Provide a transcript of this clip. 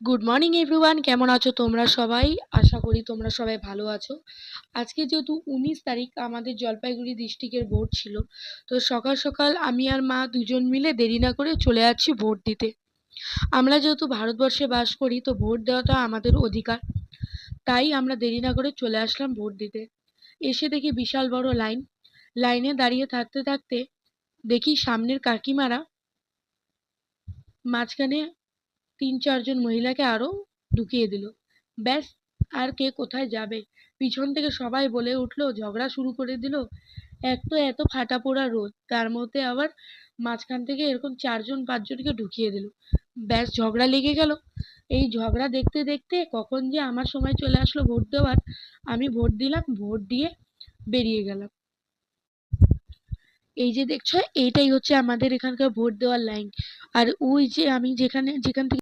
Good morning everyone, কেমন আছো তোমরা সবাই? আশা করি তোমরা সবাই ভালো আছো। আজকে যেহেতু 19 তারিখ, আমাদের জলপাইগুড়ি ডিস্ট্রিক্টের ভোট ছিল। তো সকাল সকাল আমি আর মা দুজন মিলে দেরি না করে চলে যাচ্ছি ভোট দিতে। আমরা যেহেতু ভারতবর্ষে বাস করি, তো ভোট দেওয়াটা আমাদের অধিকার। তাই আমরা দেরি না করে চলে আসলাম ভোট দিতে। এসে দেখি বিশাল বড় লাইন। লাইনে দাঁড়িয়ে থাকতে থাকতে দেখি সামনের কাকিমারা মাঝখানে ৩-৪ জন মহিলাকে আরো ঢুকিয়ে দিল। ব্যাস, আর কে কোথায় যাবে? পিছন থেকে সবাই বলে উঠলো, ঝগড়া শুরু করে দিল। এক তো এত ফাটা পোড়া রোদ, তার মধ্যে আবার মাঝখান থেকে এরকম ৪-৫ জনকে ঢুকিয়ে দিল। ব্যাস, ঝগড়া লেগে গেল। এই ঝগড়া দেখতে দেখতে কখন যে আমার সময় চলে আসলো ভোট দেওয়ার। আমি ভোট দিলাম, ভোট দিয়ে বেরিয়ে গেলাম। এই যে দেখছো, এইটাই হচ্ছে আমাদের এখানকার ভোট দেওয়ার লাইন। আর ওই যে আমি যেখান থেকে